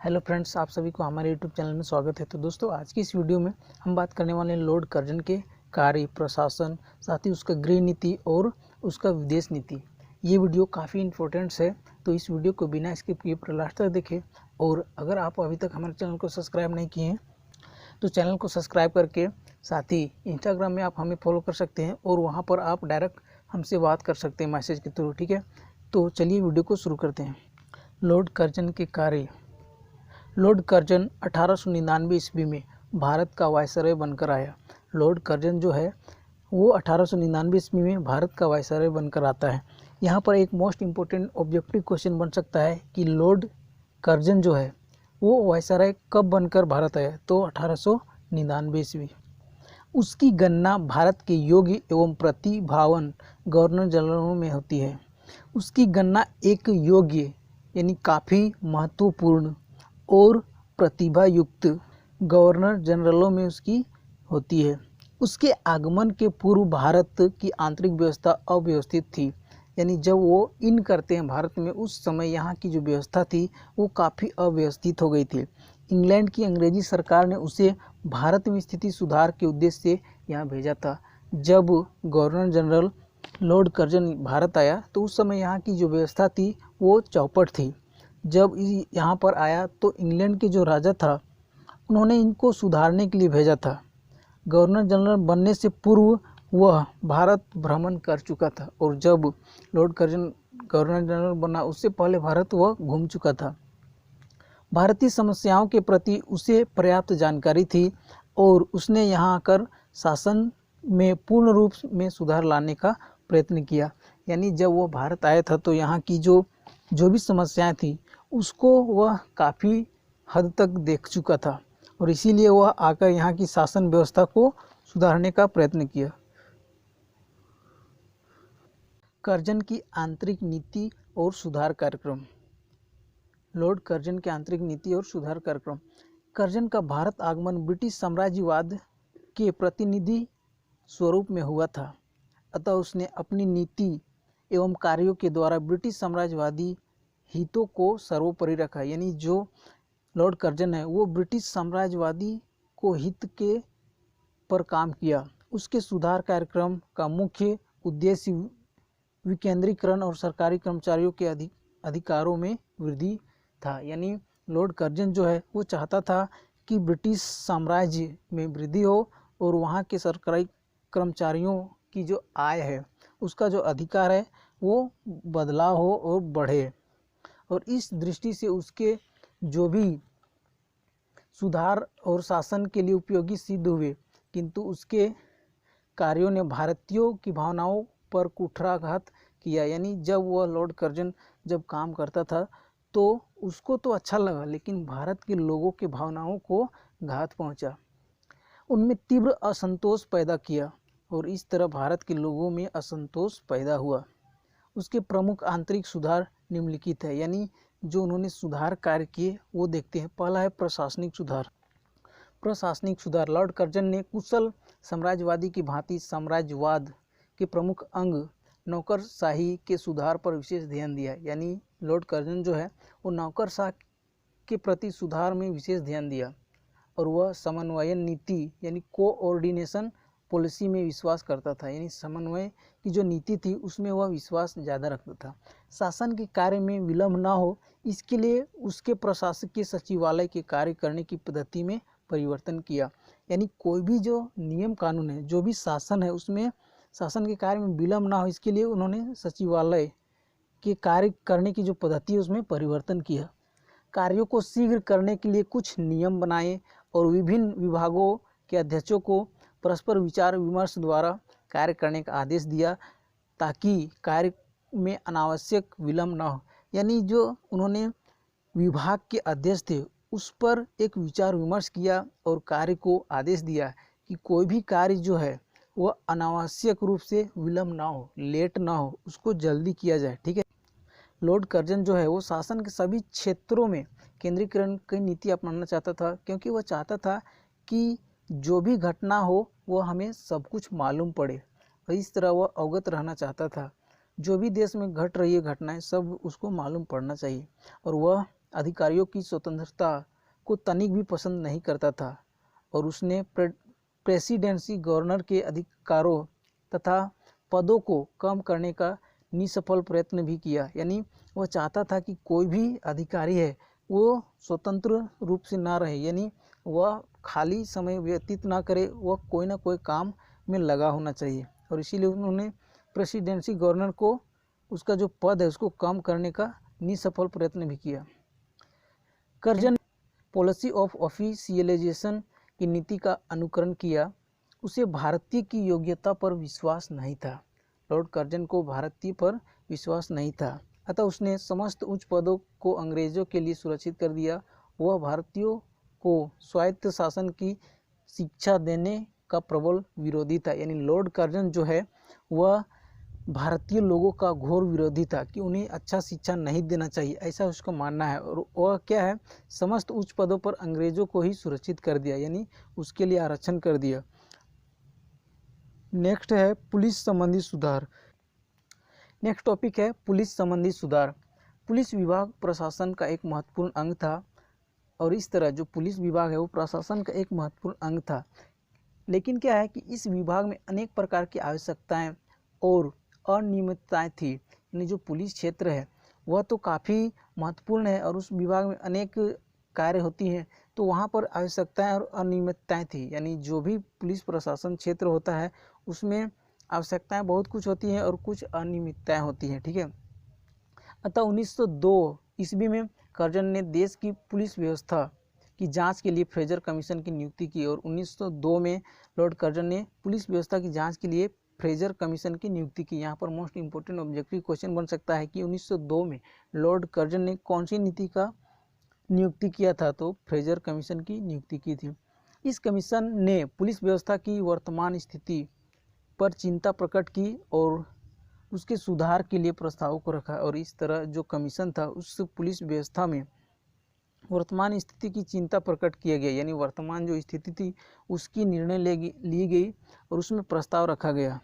Hello friends, आप सभी को हमारे यूट्यूब चैनल में स्वागत है। तो दोस्तों, आज की इस वीडियो में हम बात करने वाले हैं लॉर्ड कर्जन के कार्य, प्रशासन, साथ ही उसका गृह नीति और उसका विदेश नीति। ये वीडियो काफ़ी इंपॉर्टेंट है, तो इस वीडियो को बिना स्किप किए पूरा लास्ट तक देखें। और अगर आप अभी तक हमारे चैनल को सब्सक्राइब नहीं किए हैं तो चैनल को सब्सक्राइब करके, साथ ही इंस्टाग्राम में आप हमें फॉलो कर सकते हैं और वहाँ पर आप डायरेक्ट हमसे बात कर सकते हैं मैसेज के थ्रू। ठीक है, तो चलिए वीडियो को शुरू करते हैं। लॉर्ड कर्जन के कार्य। लॉर्ड कर्जन 1899 ईस्वी में भारत का वायसरॉय बनकर आया। लॉर्ड कर्जन जो है वो 1899 ईस्वी में भारत का वायसरॉय बनकर आता है। यहाँ पर एक मोस्ट इम्पोर्टेंट ऑब्जेक्टिव क्वेश्चन बन सकता है कि लॉर्ड कर्जन जो है वो वायसरॉय कब बनकर भारत आया, तो 1899 ईस्वी। उसकी गणना भारत के योग्य एवं प्रतिभावान गवर्नर जनरलों में होती है। उसकी गणना एक योग्य यानी काफ़ी महत्वपूर्ण और प्रतिभा युक्त गवर्नर जनरलों में उसकी होती है। उसके आगमन के पूर्व भारत की आंतरिक व्यवस्था अव्यवस्थित थी, यानी जब वो इन करते हैं भारत में, उस समय यहाँ की जो व्यवस्था थी वो काफ़ी अव्यवस्थित हो गई थी। इंग्लैंड की अंग्रेजी सरकार ने उसे भारत में स्थिति सुधार के उद्देश्य से यहाँ भेजा था। जब governor general Lord Curzon Bharat आया तो उस समय यहाँ की जो व्यवस्था थी वो चौपट थी। जब यहाँ पर आया तो इंग्लैंड के जो राजा था उन्होंने इनको सुधारने के लिए भेजा था। गवर्नर जनरल बनने से पूर्व वह भारत भ्रमण कर चुका था और जब लॉर्ड कर्जन गवर्नर जनरल बना उससे पहले भारत वह घूम चुका था। भारतीय समस्याओं के प्रति उसे पर्याप्त जानकारी थी और उसने यहाँ आकर शासन में पूर्ण रूप में सुधार लाने का प्रयत्न किया। यानी जब वो भारत आया था तो यहाँ की जो भी समस्याएं थी उसको वह काफ़ी हद तक देख चुका था और इसीलिए वह आकर यहाँ की शासन व्यवस्था को सुधारने का प्रयत्न किया। कर्जन की आंतरिक नीति और सुधार कार्यक्रम। लॉर्ड कर्जन के आंतरिक नीति और सुधार कार्यक्रम। कर्जन का भारत आगमन ब्रिटिश साम्राज्यवाद के प्रतिनिधि स्वरूप में हुआ था, अतः उसने अपनी नीति एवं कार्यों के द्वारा ब्रिटिश साम्राज्यवादी हितों को सर्वोपरि रखा। यानी जो लॉर्ड कर्जन है वो ब्रिटिश साम्राज्यवादी को हित के पर काम किया। उसके सुधार कार्यक्रम का मुख्य उद्देश्य विकेंद्रीकरण और सरकारी कर्मचारियों के अधिकारों में वृद्धि था। यानी लॉर्ड कर्जन जो है वो चाहता था कि ब्रिटिश साम्राज्य में वृद्धि हो और वहाँ के सरकारी कर्मचारियों की जो आय है, उसका जो अधिकार है वो बदलाव हो और बढ़े। और इस दृष्टि से उसके जो भी सुधार और शासन के लिए उपयोगी सिद्ध हुए, किंतु उसके कार्यों ने भारतीयों की भावनाओं पर कुठाराघात किया। यानी जब वह लॉर्ड कर्जन जब काम करता था तो उसको तो अच्छा लगा, लेकिन भारत के लोगों के भावनाओं को घात पहुंचा, उनमें तीव्र असंतोष पैदा किया और इस तरह भारत के लोगों में असंतोष पैदा हुआ। उसके प्रमुख आंतरिक सुधार निम्नलिखित है, यानी जो उन्होंने सुधार कार्य किए वो देखते हैं। पहला है प्रशासनिक सुधार। प्रशासनिक सुधार। लॉर्ड कर्जन ने कुशल साम्राज्यवादी की भांति साम्राज्यवाद के प्रमुख अंग नौकरशाही के सुधार पर विशेष ध्यान दिया। यानी लॉर्ड कर्जन जो है वो नौकरशाह के प्रति सुधार में विशेष ध्यान दिया और वह समन्वयन नीति यानी कोऑर्डिनेशन पॉलिसी में विश्वास करता था। यानी समन्वय की जो नीति थी उसमें वह विश्वास ज़्यादा रखता था। शासन के कार्य में विलम्ब ना हो इसके लिए उसके प्रशासकीय सचिवालय के कार्य करने की पद्धति में परिवर्तन किया। यानी कोई भी जो नियम कानून है, जो भी शासन है, उसमें शासन के कार्य में विलम्ब ना हो इसके लिए उन्होंने सचिवालय के कार्य करने की जो पद्धति है उसमें परिवर्तन किया। कार्यों को शीघ्र करने के लिए कुछ नियम बनाए और विभिन्न विभागों के अध्यक्षों को परस्पर विचार विमर्श द्वारा कार्य करने का आदेश दिया ताकि कार्य में अनावश्यक विलम्ब न हो। यानी जो उन्होंने विभाग के अध्यक्ष थे उस पर एक विचार विमर्श किया और कार्य को आदेश दिया कि कोई भी कार्य जो है वह अनावश्यक रूप से विलम्ब ना हो, लेट ना हो, उसको जल्दी किया जाए। ठीक है। लॉर्ड कर्जन जो है वो शासन के सभी क्षेत्रों में केंद्रीकरण की नीति अपनाना चाहता था, क्योंकि वह चाहता था कि जो भी घटना हो वह हमें सब कुछ मालूम पड़े और इस तरह वह अवगत रहना चाहता था। जो भी देश में घट रही है घटनाएं सब उसको मालूम पड़ना चाहिए और वह अधिकारियों की स्वतंत्रता को तनिक भी पसंद नहीं करता था और उसने प्रेसिडेंसी गवर्नर के अधिकारों तथा पदों को कम करने का निष्फल प्रयत्न भी किया। यानी वह चाहता था कि कोई भी अधिकारी है वो स्वतंत्र रूप से ना रहे, यानी वह खाली समय व्यतीत ना करे, वह कोई ना कोई काम में लगा होना चाहिए। और इसीलिए उन्होंने प्रेसिडेंसी गवर्नर को उसका जो पद है उसको कम करने का निष्फल प्रयत्न भी किया। कर्जन पॉलिसी ऑफ ऑफिशियलाइजेशन की नीति का अनुकरण किया। उसे भारतीय की योग्यता पर विश्वास नहीं था। लॉर्ड कर्जन को भारतीय पर विश्वास नहीं था, अतः उसने समस्त उच्च पदों को अंग्रेजों के लिए सुरक्षित कर दिया। वह भारतीयों को स्वायत्त शासन की शिक्षा देने का प्रबल विरोधी था। यानी लॉर्ड कर्जन जो है वह भारतीय लोगों का घोर विरोधी था कि उन्हें अच्छा शिक्षा नहीं देना चाहिए, ऐसा उसका मानना है। और वह क्या है, समस्त उच्च पदों पर अंग्रेजों को ही सुरक्षित कर दिया, यानी उसके लिए आरक्षण कर दिया। नेक्स्ट है पुलिस संबंधी सुधार। नेक्स्ट टॉपिक है पुलिस संबंधी सुधार। पुलिस विभाग प्रशासन का एक महत्वपूर्ण अंग था और इस तरह जो पुलिस विभाग है वो प्रशासन का एक महत्वपूर्ण अंग था। लेकिन क्या है कि इस विभाग में अनेक प्रकार की आवश्यकताएं और अनियमितताएं थी। यानी जो पुलिस क्षेत्र है वह तो काफ़ी महत्वपूर्ण है और उस विभाग में अनेक कार्य होती हैं, तो वहाँ पर आवश्यकताएं और अनियमितताएं थी। यानी जो भी पुलिस प्रशासन क्षेत्र होता है उसमें आवश्यकताएं बहुत कुछ होती हैं और कुछ अनियमितताएं होती हैं, ठीक है। अतः 1902 ईस्वी में कर्जन ने देश की पुलिस व्यवस्था की जांच के लिए फ्रेजर कमीशन की नियुक्ति की और 1902 में लॉर्ड कर्जन ने पुलिस व्यवस्था की जांच के लिए फ्रेजर कमीशन की नियुक्ति की। यहाँ पर मोस्ट इंपोर्टेंट ऑब्जेक्टिव क्वेश्चन बन सकता है कि 1902 में लॉर्ड कर्जन ने कौन सी नीति का नियुक्ति किया था, तो फ्रेजर कमीशन की नियुक्ति की थी। इस कमीशन ने पुलिस व्यवस्था की वर्तमान स्थिति पर चिंता प्रकट की और उसके सुधार के लिए प्रस्तावों को रखा। और इस तरह जो कमीशन था उस पुलिस व्यवस्था में वर्तमान स्थिति की चिंता प्रकट किया गया, यानी वर्तमान जो स्थिति थी उसकी निर्णय ली गई और उसमें प्रस्ताव रखा गया।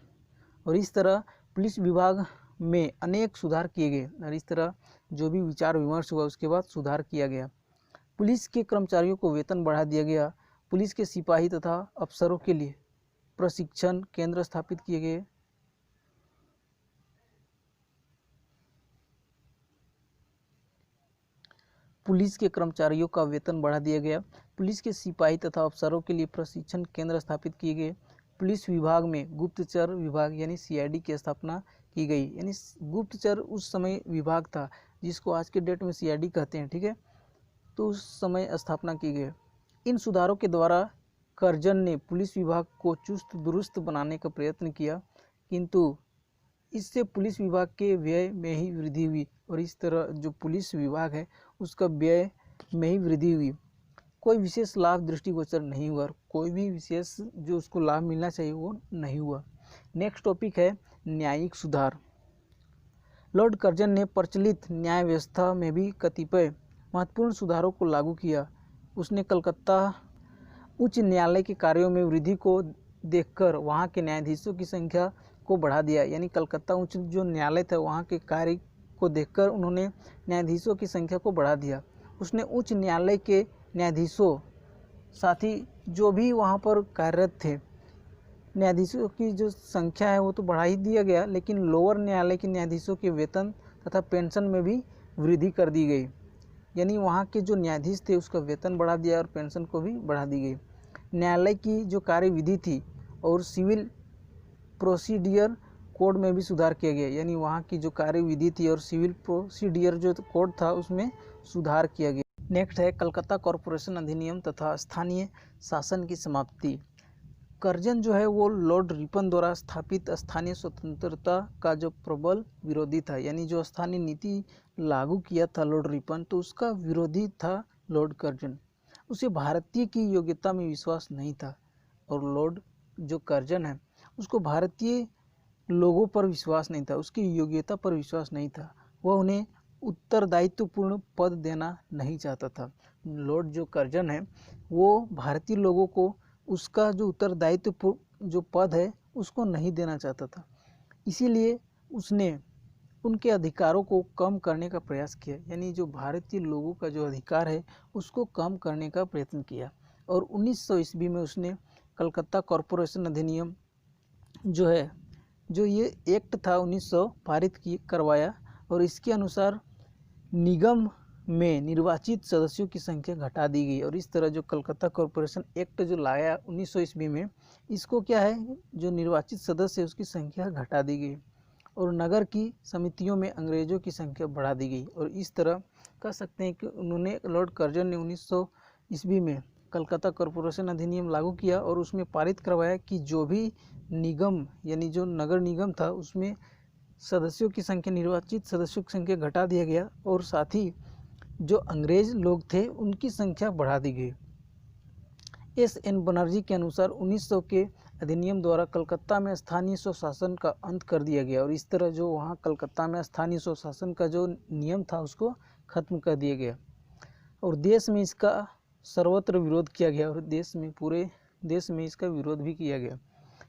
और इस तरह पुलिस विभाग में अनेक सुधार किए गए और इस तरह जो भी विचार विमर्श हुआ उसके बाद सुधार किया गया। पुलिस के कर्मचारियों को वेतन बढ़ा दिया गया। पुलिस के सिपाही तथा अफसरों के लिए प्रशिक्षण केंद्र स्थापित किए गए। पुलिस के कर्मचारियों का वेतन बढ़ा दिया गया। पुलिस के सिपाही तथा अफसरों के लिए प्रशिक्षण केंद्र स्थापित किए गए। पुलिस विभाग में गुप्तचर विभाग यानी सीआईडी की स्थापना की गई। यानी गुप्तचर उस समय विभाग था जिसको आज के डेट में सीआईडी कहते हैं, ठीक है। तो उस समय स्थापना की गई। इन सुधारों के द्वारा कर्जन ने पुलिस विभाग को चुस्त दुरुस्त बनाने का प्रयत्न किया, किंतु इससे पुलिस विभाग के व्यय में ही वृद्धि हुई और इस तरह जो पुलिस विभाग है उसका व्यय में ही वृद्धि हुई। कोई विशेष लाभ दृष्टिगोचर नहीं हुआ, कोई भी विशेष जो उसको लाभ मिलना चाहिए वो नहीं हुआ। नेक्स्ट टॉपिक है न्यायिक सुधार। लॉर्ड कर्जन ने प्रचलित न्याय व्यवस्था में भी कतिपय महत्वपूर्ण सुधारों को लागू किया। उसने कलकत्ता उच्च न्यायालय के कार्यों में वृद्धि को देखकर वहाँ के न्यायाधीशों की संख्या को बढ़ा दिया। यानी कलकत्ता उच्च जो न्यायालय था वहाँ के कार्य को देखकर उन्होंने न्यायाधीशों की संख्या को बढ़ा दिया। उसने उच्च न्यायालय के न्यायाधीशों साथ ही जो भी वहाँ पर कार्यरत थे न्यायाधीशों की जो संख्या है वो तो बढ़ा ही दिया गया, लेकिन लोअर न्यायालय के न्यायाधीशों के वेतन तथा पेंशन में भी वृद्धि कर दी गई। यानी वहाँ के जो न्यायाधीश थे उसका वेतन बढ़ा दिया और पेंशन को भी बढ़ा दी गई। न्यायालय की जो कार्यविधि थी और सिविल प्रोसीडियर कोड में भी सुधार किया गया। यानी वहाँ की जो कार्यविधि थी और सिविल प्रोसीडियर जो कोड था उसमें सुधार किया गया। नेक्स्ट है कलकत्ता कॉरपोरेशन अधिनियम तथा स्थानीय शासन की समाप्ति। कर्जन जो है वो लॉर्ड रिपन द्वारा स्थापित स्थानीय स्वतंत्रता का जो प्रबल विरोधी था। यानी जो स्थानीय नीति लागू किया था लॉर्ड रिपन तो उसका विरोधी था लॉर्ड कर्जन। उसे भारतीय की योग्यता में विश्वास नहीं था और लॉर्ड जो कर्जन है उसको भारतीय लोगों पर विश्वास नहीं था, उसकी योग्यता पर विश्वास नहीं था। वह उन्हें उत्तरदायित्वपूर्ण पद देना नहीं चाहता था। लॉर्ड जो कर्जन है वो भारतीय लोगों को उसका जो उत्तरदायित्व जो पद है उसको नहीं देना चाहता था। इसीलिए उसने उनके अधिकारों को कम करने का प्रयास किया, यानी जो भारतीय लोगों का जो अधिकार है उसको कम करने का प्रयत्न किया। और 1900 ईस्वी में उसने कलकत्ता कॉरपोरेशन अधिनियम जो है, जो ये एक्ट था 1900 पारित करवाया, और इसके अनुसार निगम में निर्वाचित सदस्यों की संख्या घटा दी गई। और इस तरह जो कलकत्ता कॉरपोरेशन एक्ट जो लाया 1900 ईस्वी में, इसको क्या है, जो निर्वाचित सदस्य है उसकी संख्या घटा दी गई और नगर की समितियों में अंग्रेजों की संख्या बढ़ा दी गई। और इस तरह कह सकते हैं कि उन्होंने, लॉर्ड कर्जन ने 1900 ईस्वी में कलकत्ता कॉरपोरेशन अधिनियम लागू किया और उसमें पारित करवाया कि जो भी निगम यानी जो नगर निगम था उसमें सदस्यों की संख्या, निर्वाचित सदस्यों की संख्या घटा दिया गया और साथ ही जो अंग्रेज लोग थे उनकी संख्या बढ़ा दी गई। एस.एन. बनर्जी के अनुसार 1900 के अधिनियम द्वारा कलकत्ता में स्थानीय स्वशासन का अंत कर दिया गया और इस तरह जो वहाँ कलकत्ता में स्थानीय स्वशासन का जो नियम था उसको खत्म कर दिया गया और देश में इसका सर्वत्र विरोध किया गया और पूरे देश में इसका विरोध भी किया गया।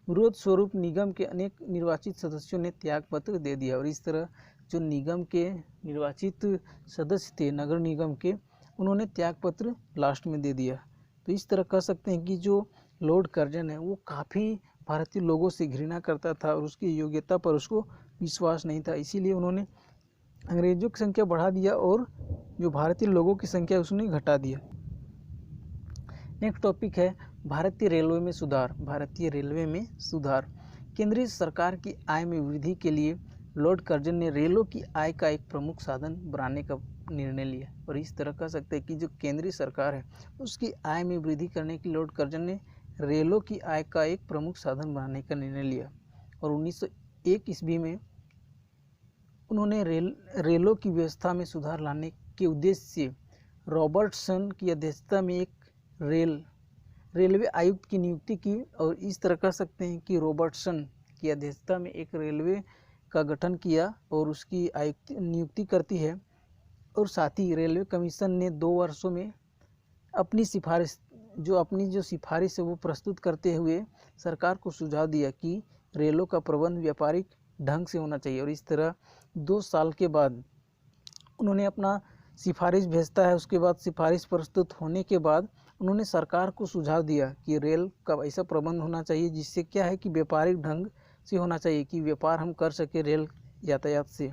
विरोध स्वरूप निगम के अनेक निर्वाचित सदस्यों ने त्याग पत्र दे दिया और इस तरह जो निगम के निर्वाचित सदस्य थे नगर निगम के, उन्होंने त्याग पत्र लास्ट में दे दिया। तो इस तरह कह सकते हैं कि जो लॉर्ड कर्जन है वो काफ़ी भारतीय लोगों से घृणा करता था और उसकी योग्यता पर उसको विश्वास नहीं था, इसीलिए उन्होंने अंग्रेजों की संख्या बढ़ा दिया और जो भारतीय लोगों की संख्या उसने घटा दिया। नेक्स्ट टॉपिक है भारतीय रेलवे में सुधार। भारतीय रेलवे में सुधार। केंद्रीय सरकार की आय में वृद्धि के लिए लॉर्ड कर्जन ने रेलों की आय का एक प्रमुख साधन बनाने का निर्णय लिया और इस तरह कह सकते हैं कि जो केंद्रीय सरकार है उसकी आय में वृद्धि करने के लिए लॉर्ड कर्जन ने रेलों की आय का एक प्रमुख साधन बनाने का निर्णय लिया और 1901 ईस्वी में उन्होंने रेलों की व्यवस्था में सुधार लाने के उद्देश्य से रॉबर्टसन की अध्यक्षता में एक रेलवे आयुक्त की नियुक्ति की और इस तरह कह सकते हैं कि रॉबर्टसन की अध्यक्षता में एक रेलवे का गठन किया और उसकी आयुक्त नियुक्ति करती है और साथ ही रेलवे कमीशन ने 2 वर्षों में अपनी सिफारिश है वो प्रस्तुत करते हुए सरकार को सुझाव दिया कि रेलों का प्रबंध व्यापारिक ढंग से होना चाहिए और इस तरह 2 साल के बाद उन्होंने अपना सिफारिश भेजता है। उसके बाद सिफारिश प्रस्तुत होने के बाद उन्होंने सरकार को सुझाव दिया कि रेल का ऐसा प्रबंध होना चाहिए जिससे क्या है कि व्यापारिक ढंग से होना चाहिए कि व्यापार हम कर सके रेल यातायात से।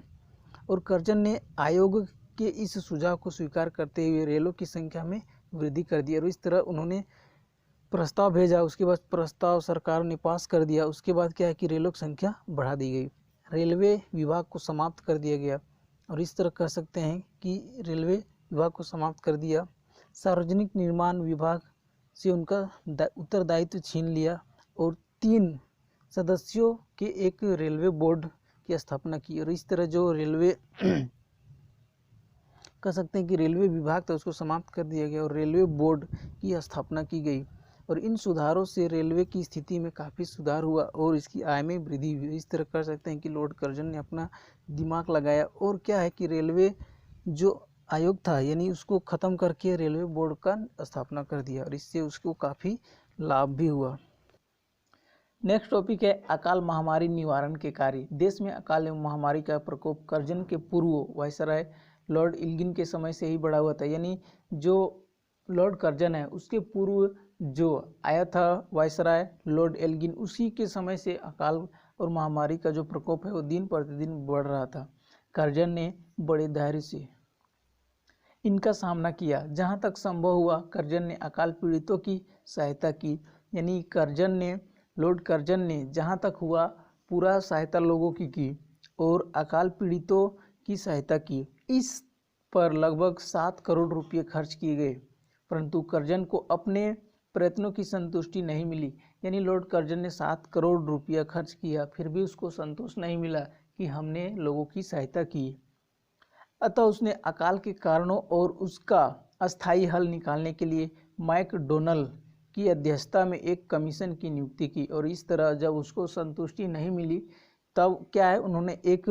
और कर्जन ने आयोग के इस सुझाव को स्वीकार करते हुए रेलों की संख्या में वृद्धि कर दी और इस तरह उन्होंने प्रस्ताव भेजा। उसके बाद प्रस्ताव सरकार ने पास कर दिया। उसके बाद क्या है कि रेलों की संख्या बढ़ा दी गई, रेलवे विभाग को समाप्त कर दिया गया और इस तरह कह सकते हैं कि रेलवे विभाग को समाप्त कर दिया। सार्वजनिक निर्माण विभाग से उनका उत्तरदायित्व छीन लिया और 3 सदस्यों के एक रेलवे बोर्ड की स्थापना की और इस तरह जो रेलवे कह सकते हैं कि रेलवे विभाग था उसको समाप्त कर दिया गया और रेलवे बोर्ड की स्थापना की गई और इन सुधारों से रेलवे की स्थिति में काफ़ी सुधार हुआ और इसकी आय में वृद्धि हुई। इस तरह कर सकते हैं कि लॉर्ड कर्जन ने अपना दिमाग लगाया और क्या है कि रेलवे जो आयोग था यानी उसको ख़त्म करके रेलवे बोर्ड का स्थापना कर दिया और इससे उसको काफ़ी लाभ भी हुआ। नेक्स्ट टॉपिक है अकाल महामारी निवारण के कार्य। देश में अकाल एवं महामारी का प्रकोप कर्जन के पूर्व वायसराय लॉर्ड एल्गिन के समय से ही बढ़ा हुआ था, यानी जो लॉर्ड कर्जन है उसके पूर्व जो आया था वायसराय लॉर्ड एल्गिन, उसी के समय से अकाल और महामारी का जो प्रकोप है वो दिन प्रतिदिन बढ़ रहा था। कर्जन ने बड़े धैर्य से इनका सामना किया। जहाँ तक संभव हुआ कर्जन ने अकाल पीड़ितों की सहायता की, यानी लॉर्ड कर्जन ने जहाँ तक हुआ पूरा सहायता लोगों की और अकाल पीड़ितों की सहायता की। इस पर लगभग 7 करोड़ रुपये खर्च किए गए, परंतु कर्जन को अपने प्रयत्नों की संतुष्टि नहीं मिली, यानी लॉर्ड कर्जन ने 7 करोड़ रुपया खर्च किया फिर भी उसको संतोष नहीं मिला कि हमने लोगों की सहायता की। अतः उसने अकाल के कारणों और उसका अस्थायी हल निकालने के लिए मैकडोनल की अध्यक्षता में एक कमीशन की नियुक्ति की और इस तरह जब उसको संतुष्टि नहीं मिली तब क्या है उन्होंने एक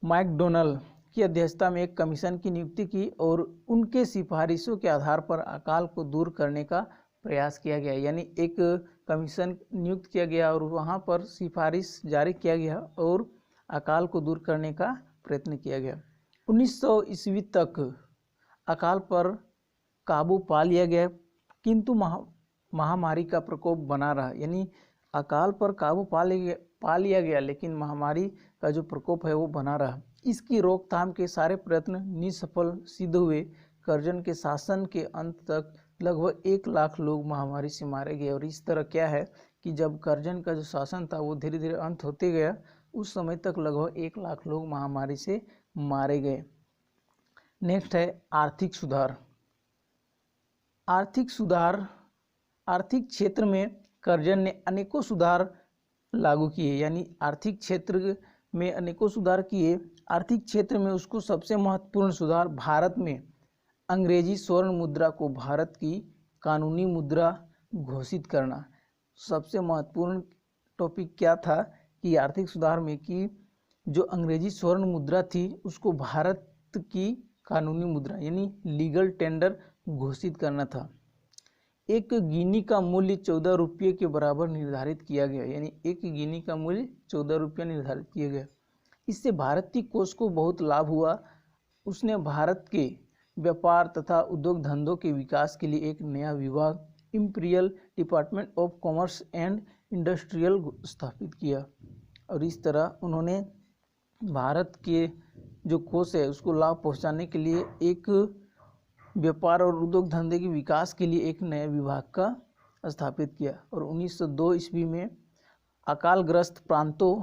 मैकडोनल की अध्यक्षता में एक कमीशन की नियुक्ति की और उनके सिफारिशों के आधार पर अकाल को दूर करने का प्रयास किया गया, यानी एक कमीशन नियुक्त किया गया और वहाँ पर सिफारिश जारी किया गया और अकाल को दूर करने का प्रयत्न किया गया। 1900 ईस्वी तक अकाल पर काबू पा लिया गया, किंतु महामारी का प्रकोप बना रहा। यानी अकाल पर काबू पा लिया गया, लेकिन महामारी का जो प्रकोप है वो बना रहा। इसकी रोकथाम के सारे प्रयत्न निष्फल सिद्ध हुए। कर्जन के शासन के अंत तक लगभग 1 लाख लोग महामारी से मारे गए। और इस तरह क्या है कि जब कर्जन का जो शासन था वो धीरे धीरे अंत होते गया, उस समय तक लगभग 1 लाख लोग महामारी से मारे गए। नेक्स्ट है आर्थिक सुधार। आर्थिक क्षेत्र में कर्जन ने अनेकों सुधार लागू किए, यानी आर्थिक क्षेत्र में अनेकों सुधार किए। आर्थिक क्षेत्र में उसको सबसे महत्वपूर्ण सुधार भारत में अंग्रेजी स्वर्ण मुद्रा को भारत की कानूनी मुद्रा घोषित करना। सबसे महत्वपूर्ण टॉपिक क्या था कि आर्थिक सुधार में कि जो अंग्रेजी स्वर्ण मुद्रा थी उसको भारत की कानूनी मुद्रा यानी लीगल टेंडर घोषित करना था। एक गिनी का मूल्य 14 रुपये के बराबर निर्धारित किया गया, यानी एक गिनी का मूल्य 14 रुपये निर्धारित किया गया। इससे भारतीय कोष को बहुत लाभ हुआ। उसने भारत के व्यापार तथा उद्योग धंधों के विकास के लिए एक नया विभाग imperial department of commerce and industrial स्थापित किया। और इस तरह उन्होंने भारत के जो कोष है उसको लाभ पहुंचाने के लिए एक व्यापार और उद्योग धंधे के विकास के लिए एक नए विभाग का स्थापित किया। और 1902 ईस्वी में अकालग्रस्त प्रांतों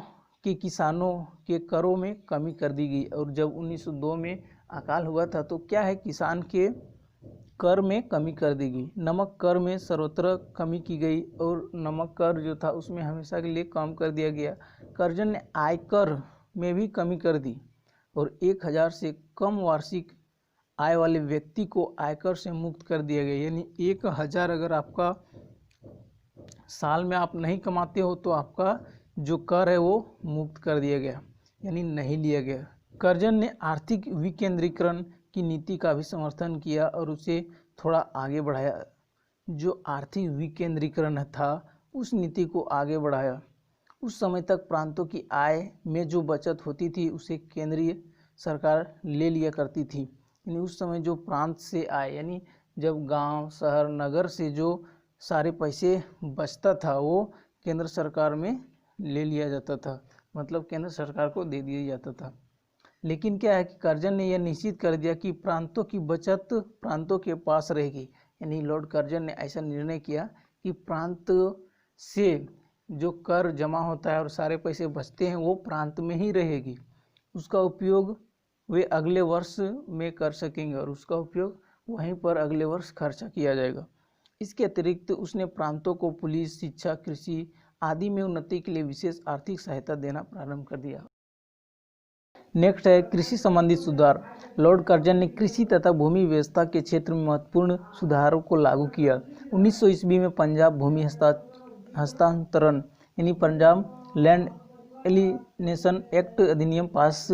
के किसानों के करों में कमी कर दी गई। और जब 1902 में अकाल हुआ था तो क्या है, किसान के कर में कमी कर दी गई। नमक कर में सर्वत्र कमी की गई और नमक कर जो था उसमें हमेशा के लिए कम कर दिया गया। कर्जन ने आयकर में भी कमी कर दी और 1000 से कम वार्षिक आय वाले व्यक्ति को आयकर से मुक्त कर दिया गया। यानी 1000 अगर आपका साल में आप नहीं कमाते हो तो आपका जो कर है वो मुक्त कर दिया गया, यानी नहीं लिया गया। कर्जन ने आर्थिक विकेंद्रीकरण की नीति का भी समर्थन किया और उसे थोड़ा आगे बढ़ाया। जो आर्थिक विकेंद्रीकरण था उस नीति को आगे बढ़ाया। उस समय तक प्रांतों की आय में जो बचत होती थी उसे केंद्रीय सरकार ले लिया करती थी। यानी उस समय जो प्रांत से आय, यानी जब गांव, शहर, नगर से जो सारे पैसे बचता था वो केंद्र सरकार में ले लिया जाता था, मतलब केंद्र सरकार को दे दिया जाता था। लेकिन क्या है कि कर्जन ने यह निश्चित कर दिया कि प्रांतों की बचत प्रांतों के पास रहेगी। यानी लॉर्ड कर्जन ने ऐसा निर्णय किया कि प्रांत से जो कर जमा होता है और सारे पैसे बचते हैं वो प्रांत में ही रहेगी, उसका उपयोग वे अगले वर्ष में कर सकेंगे और उसका उपयोग वहीं पर अगले वर्ष खर्चा किया जाएगा। इसके अतिरिक्त उसने प्रांतों को पुलिस, शिक्षा, कृषि आदि में उन्नति के लिए विशेष आर्थिक सहायता देना प्रारंभ कर दिया। नेक्स्ट है कृषि संबंधित सुधार। लॉर्ड कर्जन ने कृषि तथा भूमि व्यवस्था के क्षेत्र में महत्वपूर्ण सुधारों को लागू किया। 1900 ईस्वी में पंजाब भूमि हस्तांतरण यानी पंजाब लैंड एलिनेशन एक्ट अधिनियम पास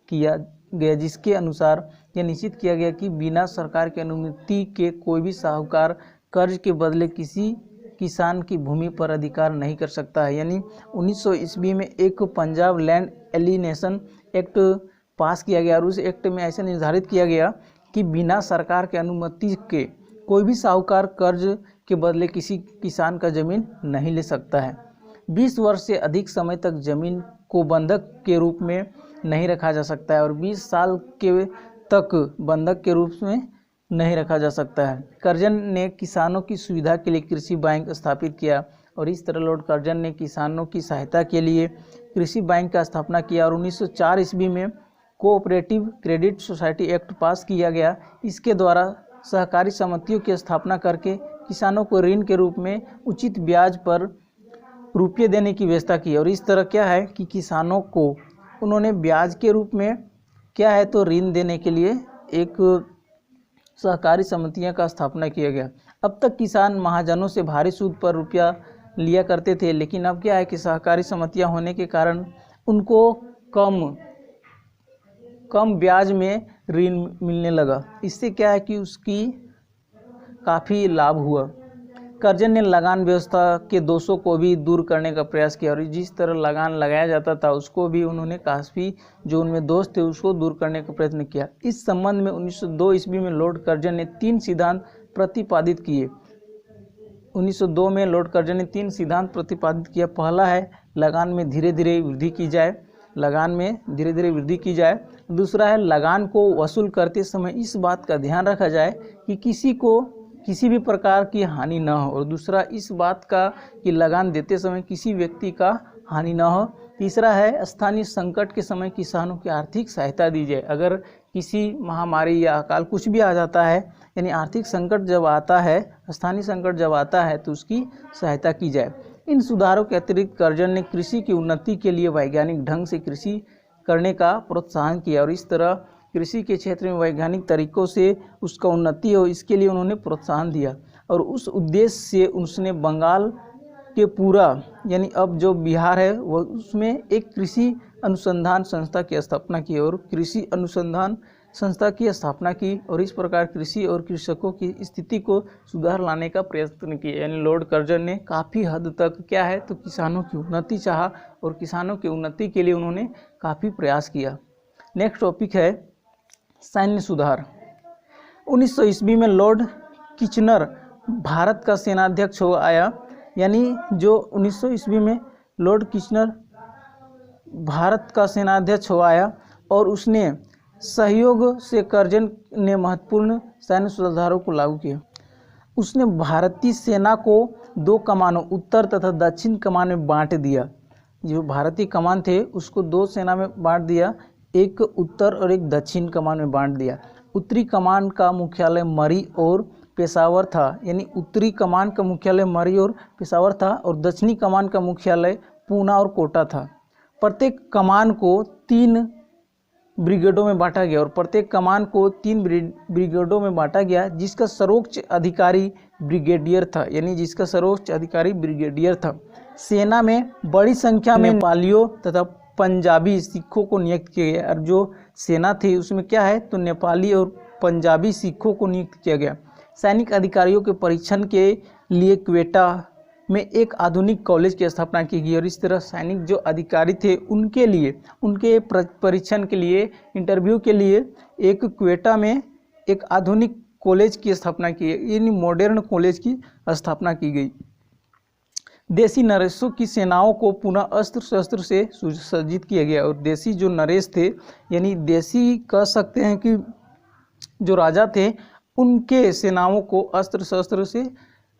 किया गया, जिसके अनुसार यह निश्चित किया गया कि बिना सरकार की अनुमति के कोई भी साहूकार कर्ज के बदले किसी किसान की भूमि पर अधिकार नहीं कर सकता है। यानी 1900 ईस्वी में एक पंजाब लैंड एलिनेशन एक्ट पास किया गया और उस एक्ट में ऐसा निर्धारित किया गया कि बिना सरकार के अनुमति के कोई भी साहूकार कर्ज के बदले किसी किसान का जमीन नहीं ले सकता है। 20 वर्ष से अधिक समय तक जमीन को बंधक के रूप में नहीं रखा जा सकता है और 20 साल के तक बंधक के रूप में नहीं रखा जा सकता है। कर्जन ने किसानों की सुविधा के लिए कृषि बैंक स्थापित किया और इस तरह लॉर्ड कर्जन ने किसानों की सहायता के लिए कृषि बैंक का स्थापना किया। और 1904 ईस्वी में कोऑपरेटिव क्रेडिट सोसाइटी एक्ट पास किया गया। इसके द्वारा सहकारी समितियों की स्थापना करके किसानों को ऋण के रूप में उचित ब्याज पर रुपये देने की व्यवस्था की। और इस तरह क्या है कि किसानों को उन्होंने ब्याज के रूप में क्या है तो ऋण देने के लिए एक सहकारी समितियां का स्थापना किया गया। अब तक किसान महाजनों से भारी सूद पर रुपया लिया करते थे, लेकिन अब क्या है कि सहकारी समितियां होने के कारण उनको कम ब्याज में ऋण मिलने लगा। इससे क्या है कि उसकी काफ़ी लाभ हुआ। कर्जन ने लगान व्यवस्था के दोषों को भी दूर करने का प्रयास किया और जिस तरह लगान लगाया जाता था उसको भी उन्होंने काफ़ी जो उनमें दोष थे उसको दूर करने का प्रयत्न किया। इस संबंध में 1902 ईस्वी में लॉर्ड कर्जन ने 3 सिद्धांत प्रतिपादित किए। 1902 में लॉर्ड कर्जन ने 3 सिद्धांत प्रतिपादित किया। पहला है लगान में धीरे धीरे वृद्धि की जाए, लगान में धीरे धीरे वृद्धि की जाए। दूसरा है लगान को वसूल करते समय इस बात का ध्यान रखा जाए कि किसी को किसी भी प्रकार की हानि न हो, और दूसरा इस बात का कि लगान देते समय किसी व्यक्ति का हानि न हो। तीसरा है स्थानीय संकट के समय किसानों की आर्थिक सहायता दी जाए। अगर किसी महामारी या अकाल कुछ भी आ जाता है, यानी आर्थिक संकट जब आता है, स्थानीय संकट जब आता है तो उसकी सहायता की जाए। इन सुधारों के अतिरिक्त कर्जन ने कृषि की उन्नति के लिए वैज्ञानिक ढंग से कृषि करने का प्रोत्साहन किया और इस तरह कृषि के क्षेत्र में वैज्ञानिक तरीकों से उसका उन्नति हो, इसके लिए उन्होंने प्रोत्साहन दिया। और उस उद्देश्य से उसने बंगाल के पूरा यानी अब जो बिहार है वो उसमें एक कृषि अनुसंधान संस्था की स्थापना की और कृषि अनुसंधान संस्था की स्थापना की और इस प्रकार कृषि और कृषकों की स्थिति को सुधार लाने का प्रयत्न किया। यानी लॉर्ड कर्जन ने काफ़ी हद तक क्या है तो किसानों की उन्नति चाहा और किसानों की उन्नति के लिए उन्होंने काफ़ी प्रयास किया। नेक्स्ट टॉपिक है सैन्य सुधार। 1900 ईस्वी में लॉर्ड किचनर भारत का सेनाध्यक्ष हो आया। यानी जो 1900 ईस्वी में लॉर्ड किचनर भारत का सेनाध्यक्ष हो आया और उसने सहयोग से कर्जन ने महत्वपूर्ण सैन्य सुधारों को लागू किया। उसने भारतीय सेना को 2 कमानों उत्तर तथा दक्षिण कमान में बांट दिया। जो भारतीय कमान थे उसको 2 सेना में बांट दिया, एक उत्तर और एक दक्षिण कमान में बांट दिया। उत्तरी कमान का मुख्यालय मरी और पेशावर था, यानी उत्तरी कमान का मुख्यालय मरी और पेशावर था और दक्षिणी कमान का मुख्यालय पूना और कोटा था। प्रत्येक कमान को 3 ब्रिगेडों में बांटा गया और प्रत्येक कमान को 3 ब्रिगेडों में बांटा गया, जिसका सर्वोच्च अधिकारी ब्रिगेडियर था। यानी जिसका सर्वोच्च अधिकारी ब्रिगेडियर था। सेना में बड़ी संख्या में नेपालियों तथा पंजाबी सिखों को नियुक्त किया गया और जो सेना थी उसमें क्या है तो नेपाली और पंजाबी सिखों को नियुक्त किया गया। सैनिक अधिकारियों के परीक्षण के लिए क्वेटा में एक आधुनिक कॉलेज की स्थापना की गई और इस तरह सैनिक जो अधिकारी थे उनके लिए उनके परीक्षण के लिए इंटरव्यू के लिए एक क्वेटा में एक आधुनिक कॉलेज की स्थापना की गई, यानी मॉडर्न कॉलेज की स्थापना की गई। देसी नरेशों की सेनाओं को पुनः अस्त्र शस्त्र से सुसज्जित किया गया और देसी जो नरेश थे यानी देसी कह सकते हैं कि जो राजा थे उनके सेनाओं को अस्त्र शस्त्र से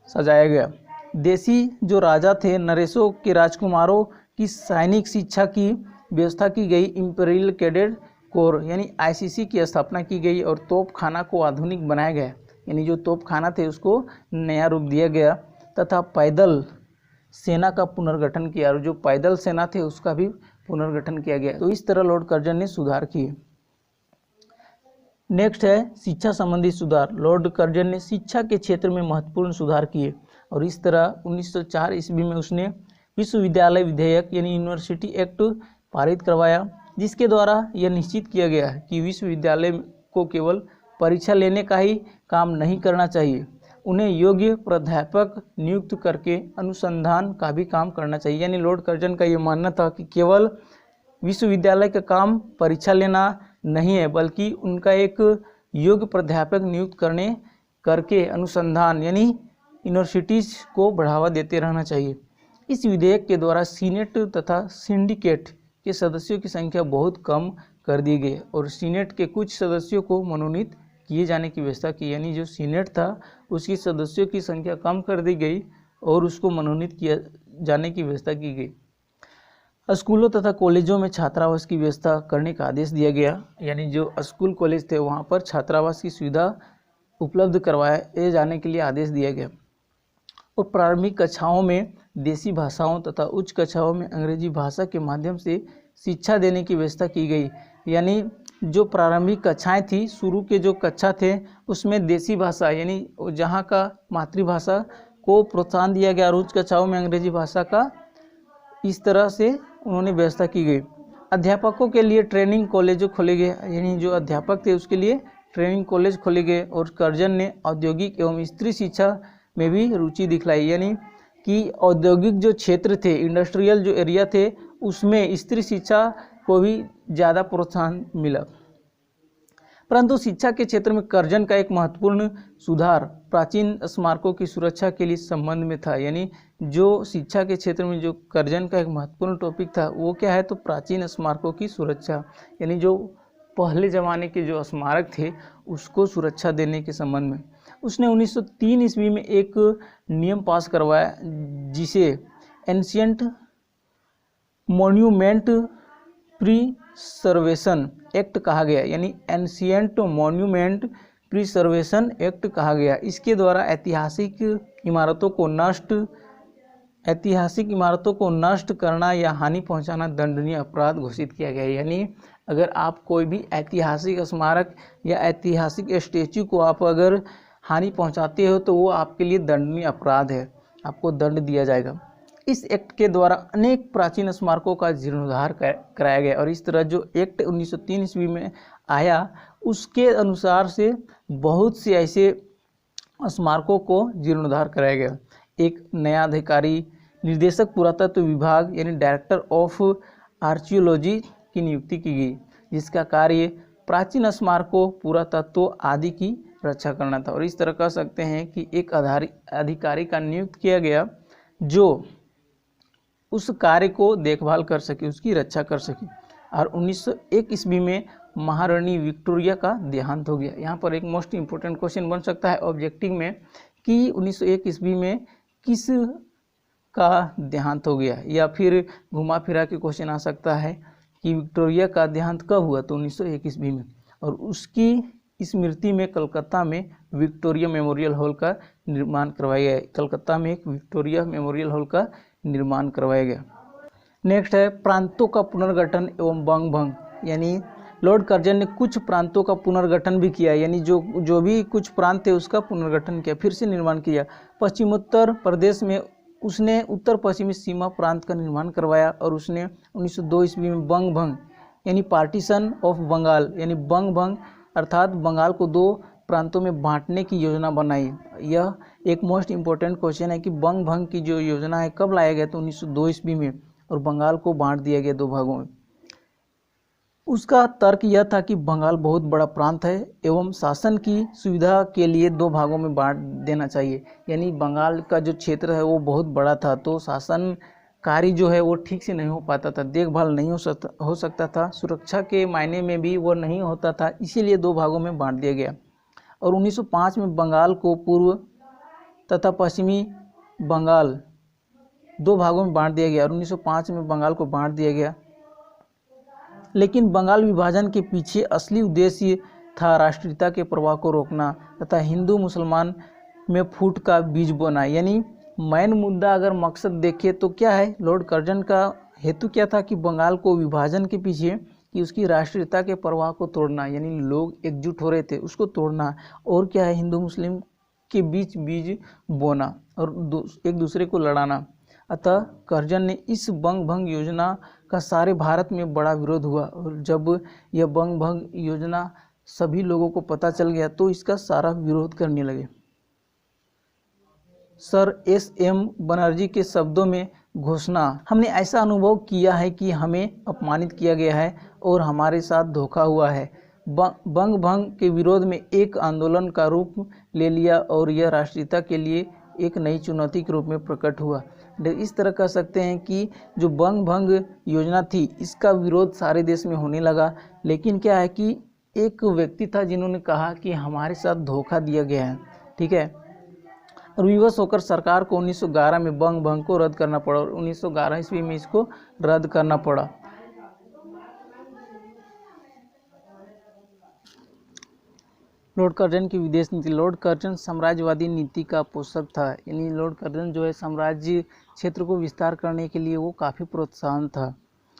सजाया गया। देसी जो राजा थे नरेशों के राजकुमारों की सैनिक शिक्षा की व्यवस्था की गई। इंपीरियल कैडेट कोर यानी आईसीसी की स्थापना की गई और तोपखाना को आधुनिक बनाया गया, यानी जो तोपखाना थे उसको नया रूप दिया गया तथा पैदल सेना का पुनर्गठन किया और जो पैदल सेना थे उसका भी पुनर्गठन किया गया। तो इस तरह लॉर्ड कर्जन ने सुधार किए। नेक्स्ट है शिक्षा संबंधी सुधार। लॉर्ड कर्जन ने शिक्षा के क्षेत्र में महत्वपूर्ण सुधार किए और इस तरह 1904 ईस्वी में उसने विश्वविद्यालय विधेयक यानी यूनिवर्सिटी एक्ट पारित करवाया, जिसके द्वारा यह निश्चित किया गया है कि विश्वविद्यालय को केवल परीक्षा लेने का ही काम नहीं करना चाहिए, उन्हें योग्य प्राध्यापक नियुक्त करके अनुसंधान का भी काम करना चाहिए। यानी लॉर्ड कर्जन का ये मानना था कि केवल विश्वविद्यालय का काम परीक्षा लेना नहीं है, बल्कि उनका एक योग्य प्राध्यापक नियुक्त करके अनुसंधान यानी यूनिवर्सिटीज़ को बढ़ावा देते रहना चाहिए। इस विधेयक के द्वारा सीनेट तथा सिंडिकेट के सदस्यों की संख्या बहुत कम कर दी गई और सीनेट के कुछ सदस्यों को मनोनीत किए जाने की व्यवस्था की। यानी जो सीनेट था उसकी सदस्यों की संख्या कम कर दी गई और उसको मनोनीत किया जाने की व्यवस्था की गई। स्कूलों तथा कॉलेजों में छात्रावास की व्यवस्था करने का आदेश दिया गया, यानी जो स्कूल कॉलेज थे वहाँ पर छात्रावास की सुविधा उपलब्ध करवाए जाने के लिए आदेश दिया गया। और प्रारंभिक कक्षाओं में देसी भाषाओं तथा उच्च कक्षाओं में अंग्रेजी भाषा के माध्यम से शिक्षा देने की व्यवस्था की गई। यानी जो प्रारंभिक कक्षाएं थी, शुरू के जो कक्षा थे उसमें देसी भाषा यानी जहाँ का मातृभाषा को प्रोत्साहन दिया गया और उच्च कक्षाओं में अंग्रेजी भाषा का इस तरह से उन्होंने व्यवस्था की गई। अध्यापकों के लिए ट्रेनिंग कॉलेज खोले गए, यानी जो अध्यापक थे उसके लिए ट्रेनिंग कॉलेज खोले गए और कर्जन ने औद्योगिक एवं स्त्री शिक्षा में भी रुचि दिखलाई, यानी कि औद्योगिक जो क्षेत्र थे, इंडस्ट्रियल जो एरिया थे, उसमें स्त्री शिक्षा को भी ज़्यादा प्रोत्साहन मिला। परंतु शिक्षा के क्षेत्र में कर्जन का एक महत्वपूर्ण सुधार प्राचीन स्मारकों की सुरक्षा के लिए संबंध में था। यानी जो शिक्षा के क्षेत्र में जो कर्जन का एक महत्वपूर्ण टॉपिक था वो क्या है, तो प्राचीन स्मारकों की सुरक्षा, यानी जो पहले ज़माने के जो स्मारक थे उसको सुरक्षा देने के संबंध में उसने 1903 ईस्वी में एक नियम पास करवाया जिसे एंशियंट मॉन्यूमेंट प्रिसर्वेशन एक्ट कहा गया, यानी एंशियंट मॉन्यूमेंट प्रिसर्वेशन एक्ट कहा गया। इसके द्वारा ऐतिहासिक इमारतों को नष्ट करना या हानि पहुंचाना दंडनीय अपराध घोषित किया गया। यानी अगर आप कोई भी ऐतिहासिक स्मारक या ऐतिहासिक स्टैच्यू को आप अगर हानि पहुंचाते हो तो वो आपके लिए दंडनीय अपराध है, आपको दंड दिया जाएगा। इस एक्ट के द्वारा अनेक प्राचीन स्मारकों का जीर्णोद्धार कराया गया और इस तरह जो एक्ट 1903 ईस्वी में आया उसके अनुसार से बहुत से ऐसे स्मारकों को जीर्णोद्धार कराया गया। एक नया अधिकारी निर्देशक पुरातत्व विभाग यानी डायरेक्टर ऑफ आर्कियोलॉजी की नियुक्ति की गई, जिसका कार्य प्राचीन स्मारकों, पुरातत्व आदि की रक्षा करना था। और इस तरह कह सकते हैं कि एक अधिकारी का नियुक्त किया गया जो उस कार्य को देखभाल कर सके, उसकी रक्षा कर सके। और 1901 ईस्वी में महारानी विक्टोरिया का देहांत हो गया। यहाँ पर एक मोस्ट इम्पोर्टेंट क्वेश्चन बन सकता है ऑब्जेक्टिव में कि 1901 ईस्वी में किस का देहांत हो गया, या फिर घुमा फिरा के क्वेश्चन आ सकता है कि विक्टोरिया का देहांत कब हुआ, तो 1901 ईस्वी में। और उसकी स्मृति में कलकत्ता में विक्टोरिया मेमोरियल हॉल का निर्माण करवाया गया। कलकत्ता में एक विक्टोरिया मेमोरियल हॉल का निर्माण करवाया गया। नेक्स्ट है प्रांतों का पुनर्गठन एवं बंग भंग, यानी लॉर्ड कर्जन ने कुछ प्रांतों का पुनर्गठन भी किया, यानी जो भी कुछ प्रांत थे उसका पुनर्गठन किया, फिर से निर्माण किया। पश्चिमोत्तर प्रदेश में उसने उत्तर पश्चिमी सीमा प्रांत का निर्माण करवाया और उसने 1902 ईस्वी में बंग भंग यानी पार्टीशन ऑफ बंगाल, यानी बंग भंग अर्थात बंगाल को दो प्रांतों में बांटने की योजना बनाई। यह एक मोस्ट इम्पोर्टेंट क्वेश्चन है कि बंग भंग की जो योजना है कब लाया गया, तो 1902 ईस्वी में, और बंगाल को बांट दिया गया दो भागों में। उसका तर्क यह था कि बंगाल बहुत बड़ा प्रांत है एवं शासन की सुविधा के लिए दो भागों में बांट देना चाहिए, यानी बंगाल का जो क्षेत्र है वो बहुत बड़ा था, तो शासन कार्य जो है वो ठीक से नहीं हो पाता था, देखभाल नहीं हो सकता था, सुरक्षा के मायने में भी वो नहीं होता था, इसीलिए दो भागों में बांट दिया गया। और 1905 में बंगाल को पूर्व तथा पश्चिमी बंगाल दो भागों में बांट दिया गया और 1905 में बंगाल को बांट दिया गया। लेकिन बंगाल विभाजन के पीछे असली उद्देश्य था राष्ट्रीयता के प्रवाह को रोकना तथा हिंदू मुसलमान में फूट का बीज बोना। यानी मेन मुद्दा अगर मकसद देखें तो क्या है, लॉर्ड कर्जन का हेतु क्या था कि बंगाल को विभाजन के पीछे कि उसकी राष्ट्रीयता के प्रवाह को तोड़ना, यानी लोग एकजुट हो रहे थे उसको तोड़ना, और क्या है हिंदू मुस्लिम के बीच बीज बोना और एक दूसरे को लड़ाना। अतः कर्जन ने इस बंग भंग योजना का सारे भारत में बड़ा विरोध हुआ और जब यह बंग भंग योजना सभी लोगों को पता चल गया तो इसका सारा विरोध करने लगे। Sir SM. बनर्जी के शब्दों में घोषणा, हमने ऐसा अनुभव किया है कि हमें अपमानित किया गया है और हमारे साथ धोखा हुआ है। बंग भंग के विरोध में एक आंदोलन का रूप ले लिया और यह राष्ट्रीयता के लिए एक नई चुनौती के रूप में प्रकट हुआ। इस तरह कह सकते हैं कि जो बंग भंग योजना थी इसका विरोध सारे देश में होने लगा, लेकिन क्या है कि एक व्यक्ति था जिन्होंने कहा कि हमारे साथ धोखा दिया गया है, ठीक है, और विवश होकर सरकार को 1911 में बंग भंग को रद्द करना पड़ा और 1911 ईस्वी में इसको रद्द करना पड़ा। लॉर्ड कर्जन की विदेश नीति, लॉर्ड कर्जन साम्राज्यवादी नीति का पोषक था, यानी लॉर्ड कर्जन जो है साम्राज्य क्षेत्र को विस्तार करने के लिए वो काफ़ी प्रोत्साहन था।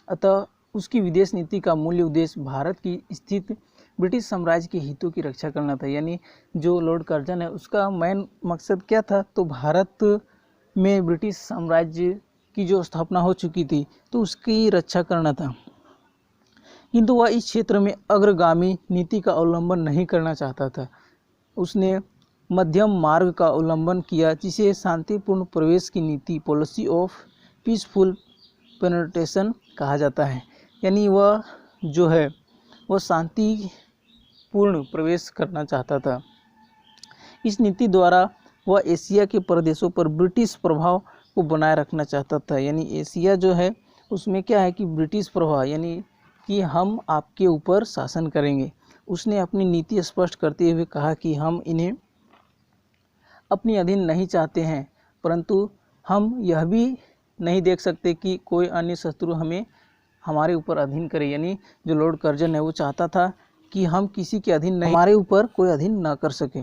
अतः उसकी विदेश नीति का मूल्य उद्देश्य भारत की स्थित ब्रिटिश साम्राज्य के हितों की रक्षा करना था। यानी जो लॉर्ड कर्जन है उसका मेन मकसद क्या था, तो भारत में ब्रिटिश साम्राज्य की जो स्थापना हो चुकी थी तो उसकी रक्षा करना था, किंतु वह इस क्षेत्र में अग्रगामी नीति का अवलंबन नहीं करना चाहता था। उसने मध्यम मार्ग का उल्लंघन किया, जिसे शांतिपूर्ण प्रवेश की नीति पॉलिसी ऑफ पीसफुल पेनिट्रेशन कहा जाता है। यानी वह जो है वह शांतिपूर्ण प्रवेश करना चाहता था। इस नीति द्वारा वह एशिया के प्रदेशों पर ब्रिटिश प्रभाव को बनाए रखना चाहता था। यानी एशिया जो है उसमें क्या है कि ब्रिटिश प्रभाव, यानी कि हम आपके ऊपर शासन करेंगे। उसने अपनी नीति स्पष्ट करते हुए कहा कि हम इन्हें अपनी अधीन नहीं चाहते हैं, परंतु हम यह भी नहीं देख सकते कि कोई अन्य शत्रु हमारे ऊपर अधीन करे। यानी जो लॉर्ड कर्जन है वो चाहता था कि हम किसी के अधीन नहीं, हमारे ऊपर कोई अधीन न कर सके।